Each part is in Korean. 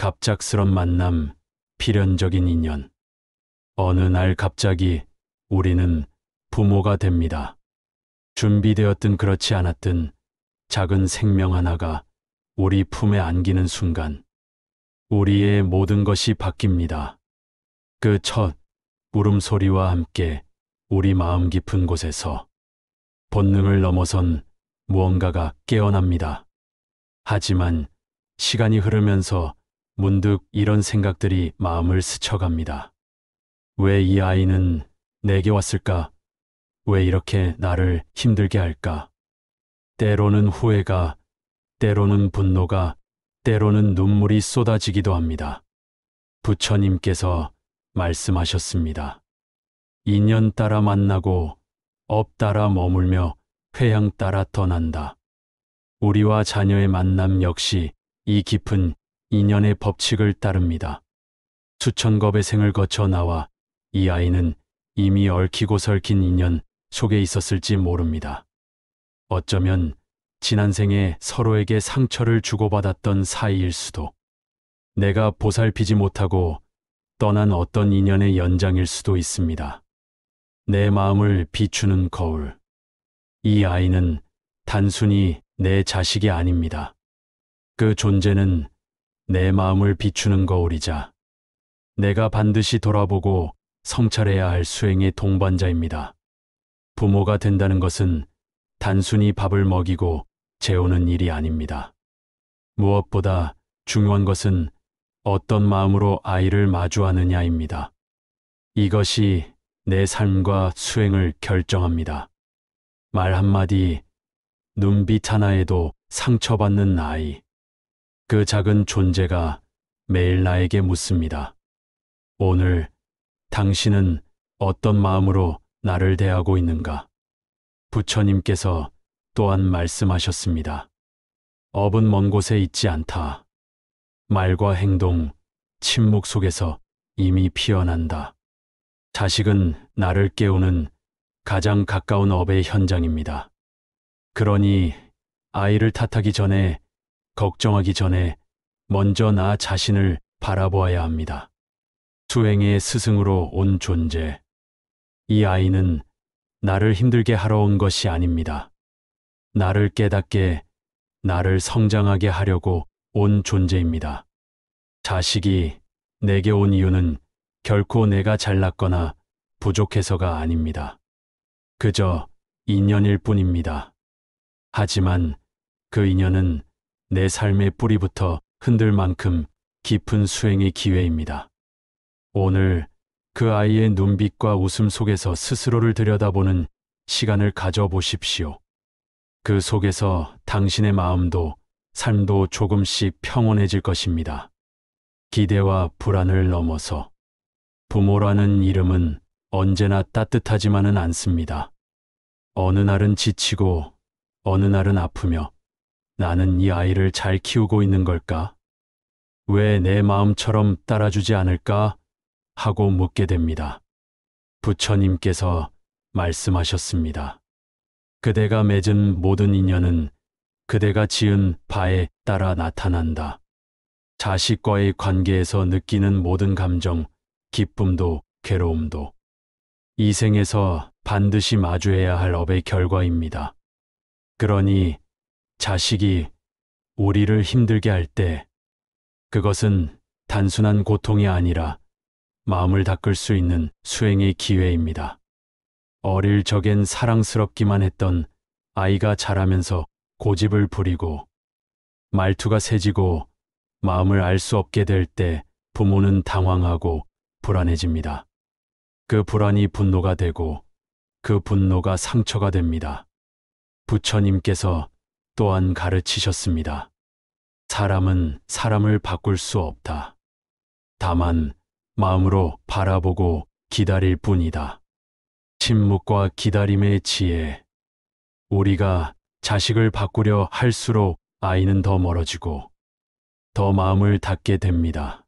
갑작스런 만남, 필연적인 인연. 어느 날 갑자기 우리는 부모가 됩니다. 준비되었든 그렇지 않았든 작은 생명 하나가 우리 품에 안기는 순간 우리의 모든 것이 바뀝니다. 그 첫 울음소리와 함께 우리 마음 깊은 곳에서 본능을 넘어선 무언가가 깨어납니다. 하지만 시간이 흐르면서 문득 이런 생각들이 마음을 스쳐갑니다. 왜 이 아이는 내게 왔을까? 왜 이렇게 나를 힘들게 할까? 때로는 후회가, 때로는 분노가, 때로는 눈물이 쏟아지기도 합니다. 부처님께서 말씀하셨습니다. 인연 따라 만나고 업 따라 머물며 회양 따라 떠난다. 우리와 자녀의 만남 역시 이 깊은 인연의 법칙을 따릅니다. 수천 겁의 생을 거쳐 나와 이 아이는 이미 얽히고 설킨 인연 속에 있었을지 모릅니다. 어쩌면 지난 생에 서로에게 상처를 주고받았던 사이일 수도, 내가 보살피지 못하고 떠난 어떤 인연의 연장일 수도 있습니다. 내 마음을 비추는 거울. 이 아이는 단순히 내 자식이 아닙니다. 그 존재는 내 마음을 비추는 거울이자 내가 반드시 돌아보고 성찰해야 할 수행의 동반자입니다. 부모가 된다는 것은 단순히 밥을 먹이고 재우는 일이 아닙니다. 무엇보다 중요한 것은 어떤 마음으로 아이를 마주하느냐입니다. 이것이 내 삶과 수행을 결정합니다. 말 한마디, 눈빛 하나에도 상처받는 아이. 그 작은 존재가 매일 나에게 묻습니다. 오늘 당신은 어떤 마음으로 나를 대하고 있는가? 부처님께서 또한 말씀하셨습니다. 업은 먼 곳에 있지 않다. 말과 행동, 침묵 속에서 이미 피어난다. 자식은 나를 깨우는 가장 가까운 업의 현장입니다. 그러니 아이를 탓하기 전에, 걱정하기 전에 먼저 나 자신을 바라보아야 합니다. 수행의 스승으로 온 존재. 이 아이는 나를 힘들게 하러 온 것이 아닙니다. 나를 깨닫게, 나를 성장하게 하려고 온 존재입니다. 자식이 내게 온 이유는 결코 내가 잘났거나 부족해서가 아닙니다. 그저 인연일 뿐입니다. 하지만 그 인연은 내 삶의 뿌리부터 흔들 만큼 깊은 수행의 기회입니다. 오늘 그 아이의 눈빛과 웃음 속에서 스스로를 들여다보는 시간을 가져보십시오. 그 속에서 당신의 마음도 삶도 조금씩 평온해질 것입니다. 기대와 불안을 넘어서 부모라는 이름은 언제나 따뜻하지만은 않습니다. 어느 날은 지치고 어느 날은 아프며 나는 이 아이를 잘 키우고 있는 걸까? 왜 내 마음처럼 따라주지 않을까? 하고 묻게 됩니다. 부처님께서 말씀하셨습니다. 그대가 맺은 모든 인연은 그대가 지은 바에 따라 나타난다. 자식과의 관계에서 느끼는 모든 감정, 기쁨도 괴로움도 이 생에서 반드시 마주해야 할 업의 결과입니다. 그러니 자식이 우리를 힘들게 할 때 그것은 단순한 고통이 아니라 마음을 닦을 수 있는 수행의 기회입니다. 어릴 적엔 사랑스럽기만 했던 아이가 자라면서 고집을 부리고 말투가 세지고 마음을 알 수 없게 될 때 부모는 당황하고 불안해집니다. 그 불안이 분노가 되고 그 분노가 상처가 됩니다. 부처님께서 또한 가르치셨습니다. 사람은 사람을 바꿀 수 없다. 다만 마음으로 바라보고 기다릴 뿐이다. 침묵과 기다림의 지혜. 우리가 자식을 바꾸려 할수록 아이는 더 멀어지고 더 마음을 닫게 됩니다.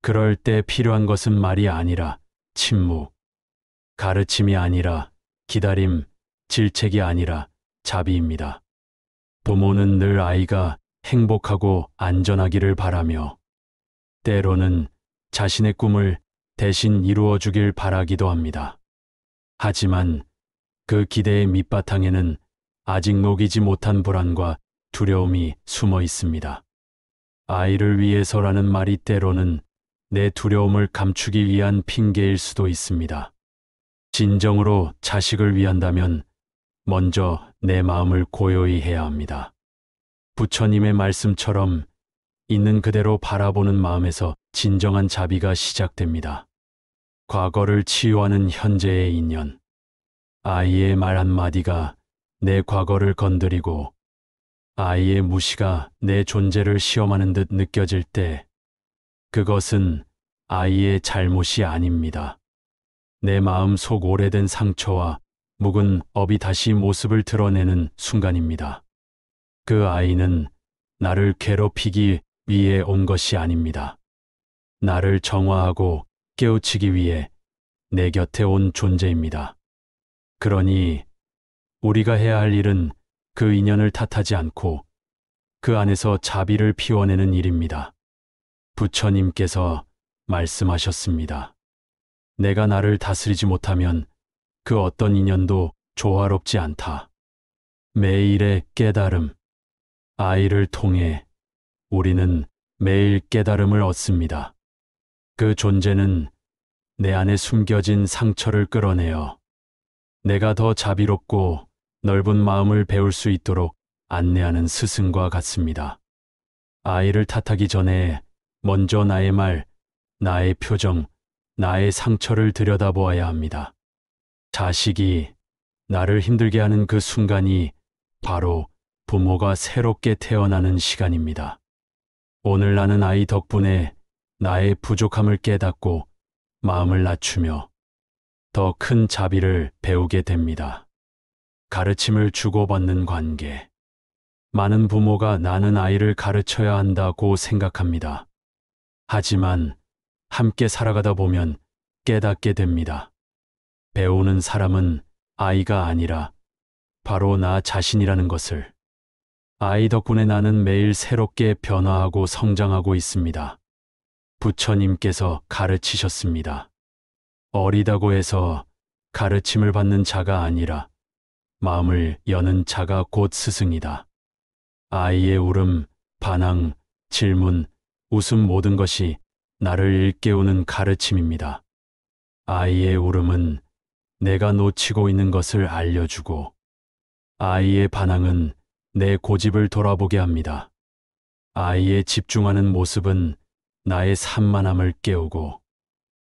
그럴 때 필요한 것은 말이 아니라 침묵, 가르침이 아니라 기다림, 질책이 아니라 자비입니다. 부모는 늘 아이가 행복하고 안전하기를 바라며 때로는 자신의 꿈을 대신 이루어 주길 바라기도 합니다. 하지만 그 기대의 밑바탕에는 아직 녹이지 못한 불안과 두려움이 숨어 있습니다. 아이를 위해서라는 말이 때로는 내 두려움을 감추기 위한 핑계일 수도 있습니다. 진정으로 자식을 위한다면 먼저 내 마음을 고요히 해야 합니다. 부처님의 말씀처럼 있는 그대로 바라보는 마음에서 진정한 자비가 시작됩니다. 과거를 치유하는 현재의 인연. 아이의 말 한마디가 내 과거를 건드리고 아이의 무시가 내 존재를 시험하는 듯 느껴질 때 그것은 아이의 잘못이 아닙니다. 내 마음 속 오래된 상처와 묵은 업이 다시 모습을 드러내는 순간입니다. 그 아이는 나를 괴롭히기 위해 온 것이 아닙니다. 나를 정화하고 깨우치기 위해 내 곁에 온 존재입니다. 그러니 우리가 해야 할 일은 그 인연을 탓하지 않고 그 안에서 자비를 피워내는 일입니다. 부처님께서 말씀하셨습니다. 내가 나를 다스리지 못하면 그 어떤 인연도 조화롭지 않다. 매일의 깨달음. 아이를 통해 우리는 매일 깨달음을 얻습니다. 그 존재는 내 안에 숨겨진 상처를 끌어내어 내가 더 자비롭고 넓은 마음을 배울 수 있도록 안내하는 스승과 같습니다. 아이를 탓하기 전에 먼저 나의 말, 나의 표정, 나의 상처를 들여다보아야 합니다. 자식이 나를 힘들게 하는 그 순간이 바로 부모가 새롭게 태어나는 시간입니다. 오늘 나는 아이 덕분에 나의 부족함을 깨닫고 마음을 낮추며 더 큰 자비를 배우게 됩니다. 가르침을 주고받는 관계. 많은 부모가 나는 아이를 가르쳐야 한다고 생각합니다. 하지만 함께 살아가다 보면 깨닫게 됩니다. 배우는 사람은 아이가 아니라 바로 나 자신이라는 것을. 아이 덕분에 나는 매일 새롭게 변화하고 성장하고 있습니다. 부처님께서 가르치셨습니다. 어리다고 해서 가르침을 받는 자가 아니라 마음을 여는 자가 곧 스승이다. 아이의 울음, 반항, 질문, 웃음 모든 것이 나를 일깨우는 가르침입니다. 아이의 울음은 내가 놓치고 있는 것을 알려주고 아이의 반항은 내 고집을 돌아보게 합니다. 아이의 집중하는 모습은 나의 산만함을 깨우고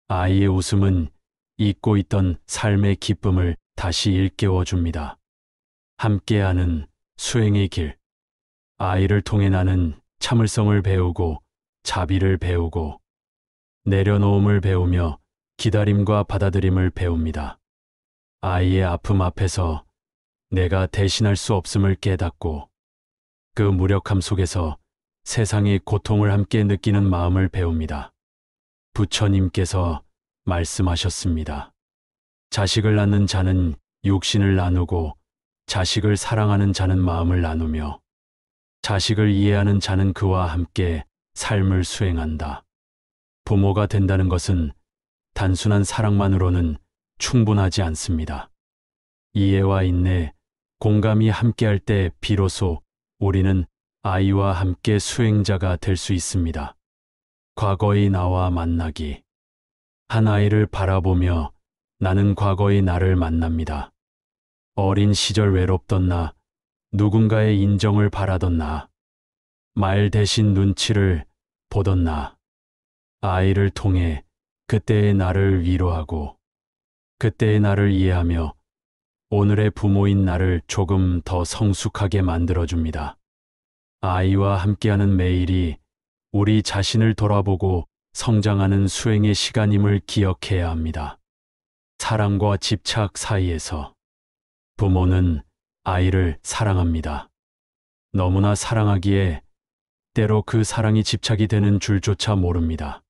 아이의 웃음은 잊고 있던 삶의 기쁨을 다시 일깨워 줍니다. 함께하는 수행의 길. 아이를 통해 나는 참을성을 배우고 자비를 배우고 내려놓음을 배우며 기다림과 받아들임을 배웁니다. 아이의 아픔 앞에서 내가 대신할 수 없음을 깨닫고 그 무력함 속에서 세상의 고통을 함께 느끼는 마음을 배웁니다. 부처님께서 말씀하셨습니다. 자식을 낳는 자는 육신을 나누고 자식을 사랑하는 자는 마음을 나누며 자식을 이해하는 자는 그와 함께 삶을 수행한다. 부모가 된다는 것은 단순한 사랑만으로는 충분하지 않습니다. 이해와 인내, 공감이 함께할 때 비로소 우리는 아이와 함께 수행자가 될 수 있습니다. 과거의 나와 만나기. 한 아이를 바라보며 나는 과거의 나를 만납니다. 어린 시절 외롭던 나, 누군가의 인정을 바라던 나, 말 대신 눈치를 보던 나, 아이를 통해 그때의 나를 위로하고 그때의 나를 이해하며 오늘의 부모인 나를 조금 더 성숙하게 만들어줍니다. 아이와 함께하는 매일이 우리 자신을 돌아보고 성장하는 수행의 시간임을 기억해야 합니다. 사랑과 집착 사이에서 부모는 아이를 사랑합니다. 너무나 사랑하기에 때로 그 사랑이 집착이 되는 줄조차 모릅니다.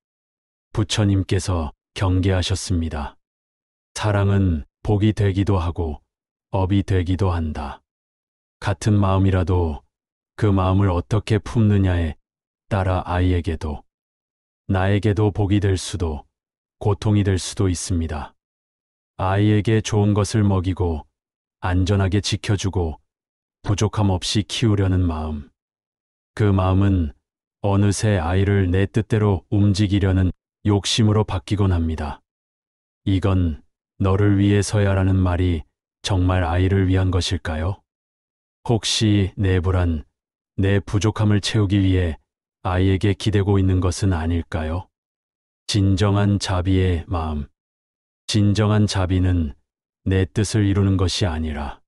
부처님께서 경계하셨습니다. 사랑은 복이 되기도 하고 업이 되기도 한다. 같은 마음이라도 그 마음을 어떻게 품느냐에 따라 아이에게도 나에게도 복이 될 수도 고통이 될 수도 있습니다. 아이에게 좋은 것을 먹이고 안전하게 지켜주고 부족함 없이 키우려는 마음. 그 마음은 어느새 아이를 내 뜻대로 움직이려는 욕심으로 바뀌곤 합니다. 이건 너를 위해서야라는 말이 정말 아이를 위한 것일까요? 혹시 내 불안, 내 부족함을 채우기 위해 아이에게 기대고 있는 것은 아닐까요? 진정한 자비의 마음. 진정한 자비는 내 뜻을 이루는 것이 아니라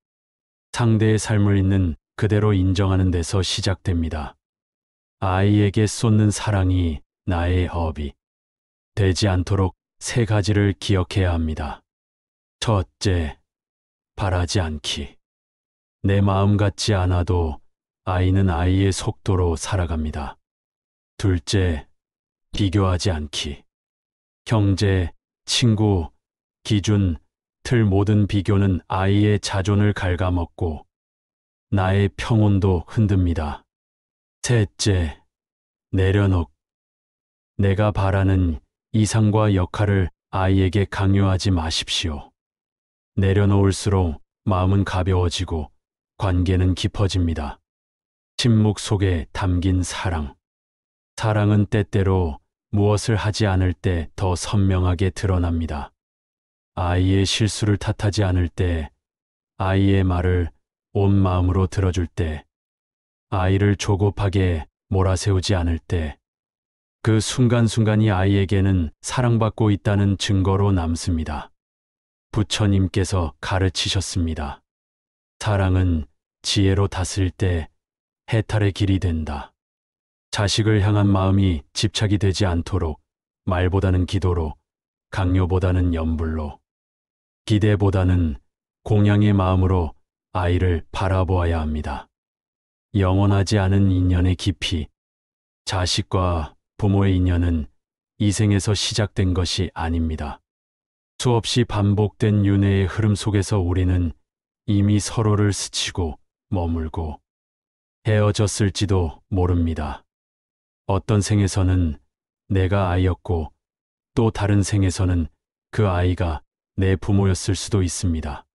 상대의 삶을 있는 그대로 인정하는 데서 시작됩니다. 아이에게 쏟는 사랑이 나의 업이 되지 않도록 3가지를 기억해야 합니다. 첫째, 바라지 않기. 내 마음 같지 않아도 아이는 아이의 속도로 살아갑니다. 둘째, 비교하지 않기. 형제, 친구, 기준, 틀 모든 비교는 아이의 자존을 갉아먹고 나의 평온도 흔듭니다. 셋째, 내려놓. 내가 바라는 이상과 역할을 아이에게 강요하지 마십시오. 내려놓을수록 마음은 가벼워지고 관계는 깊어집니다. 침묵 속에 담긴 사랑. 사랑은 때때로 무엇을 하지 않을 때 더 선명하게 드러납니다. 아이의 실수를 탓하지 않을 때, 아이의 말을 온 마음으로 들어줄 때, 아이를 조급하게 몰아세우지 않을 때, 그 순간순간이 아이에게는 사랑받고 있다는 증거로 남습니다. 부처님께서 가르치셨습니다. 사랑은 지혜로 다스릴 때 해탈의 길이 된다. 자식을 향한 마음이 집착이 되지 않도록 말보다는 기도로, 강요보다는 염불로, 기대보다는 공양의 마음으로 아이를 바라보아야 합니다. 영원하지 않은 인연의 깊이. 자식과 부모의 인연은 이 생에서 시작된 것이 아닙니다. 수없이 반복된 윤회의 흐름 속에서 우리는 이미 서로를 스치고 머물고 헤어졌을지도 모릅니다. 어떤 생에서는 내가 아이였고 또 다른 생에서는 그 아이가 내 부모였을 수도 있습니다.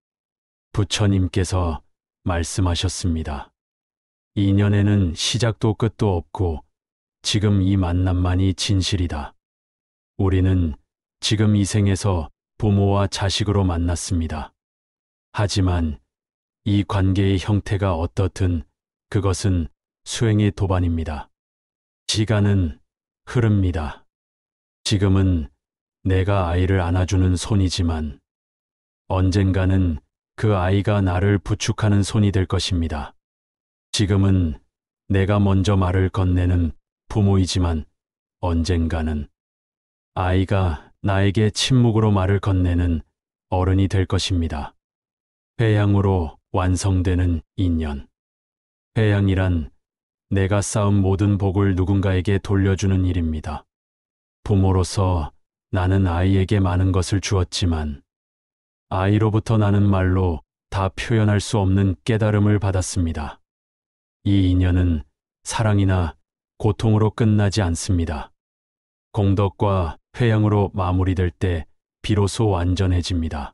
부처님께서 말씀하셨습니다. 인연에는 시작도 끝도 없고 지금 이 만남만이 진실이다. 우리는 지금 이 생에서 부모와 자식으로 만났습니다. 하지만 이 관계의 형태가 어떻든 그것은 수행의 도반입니다. 시간은 흐릅니다. 지금은 내가 아이를 안아주는 손이지만 언젠가는 그 아이가 나를 부축하는 손이 될 것입니다. 지금은 내가 먼저 말을 건네는 부모이지만 언젠가는 아이가 나에게 침묵으로 말을 건네는 어른이 될 것입니다. 회양으로 완성되는 인연. 회양이란 내가 쌓은 모든 복을 누군가에게 돌려주는 일입니다. 부모로서 나는 아이에게 많은 것을 주었지만 아이로부터 나는 말로 다 표현할 수 없는 깨달음을 받았습니다. 이 인연은 사랑이나 고통으로 끝나지 않습니다. 공덕과 회양으로 마무리될 때 비로소 완전해집니다.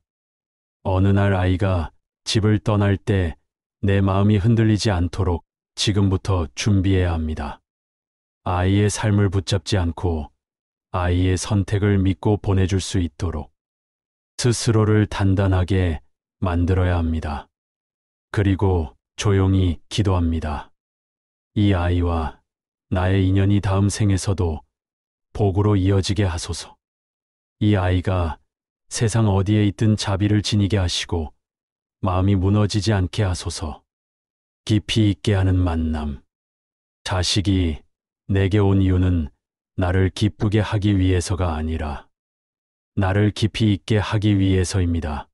어느 날 아이가 집을 떠날 때 내 마음이 흔들리지 않도록 지금부터 준비해야 합니다. 아이의 삶을 붙잡지 않고 아이의 선택을 믿고 보내줄 수 있도록 스스로를 단단하게 만들어야 합니다. 그리고 조용히 기도합니다. 이 아이와 나의 인연이 다음 생에서도 복으로 이어지게 하소서. 이 아이가 세상 어디에 있든 자비를 지니게 하시고 마음이 무너지지 않게 하소서. 깊이 있게 하는 만남. 자식이 내게 온 이유는 나를 기쁘게 하기 위해서가 아니라 나를 깊이 있게 하기 위해서입니다.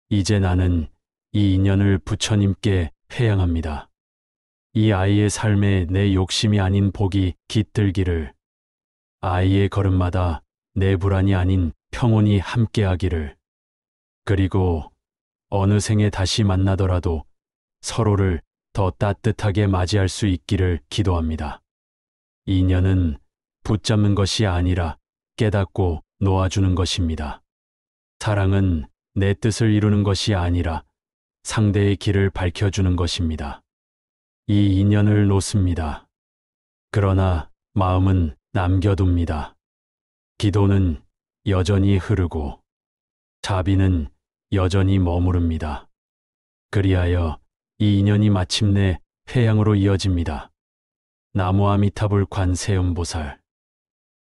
이제 나는 이 인연을 부처님께 회양합니다. 이 아이의 삶에 내 욕심이 아닌 복이 깃들기를, 아이의 걸음마다 내 불안이 아닌 평온이 함께하기를, 그리고 어느 생에 다시 만나더라도 서로를 더 따뜻하게 맞이할 수 있기를 기도합니다. 인연은 붙잡는 것이 아니라 깨닫고 놓아주는 것입니다. 사랑은 내 뜻을 이루는 것이 아니라 상대의 길을 밝혀주는 것입니다. 이 인연을 놓습니다. 그러나 마음은 남겨둡니다. 기도는 여전히 흐르고 자비는 여전히 머무릅니다. 그리하여 이 인연이 마침내 회양으로 이어집니다. 나무 아미타불 관세음보살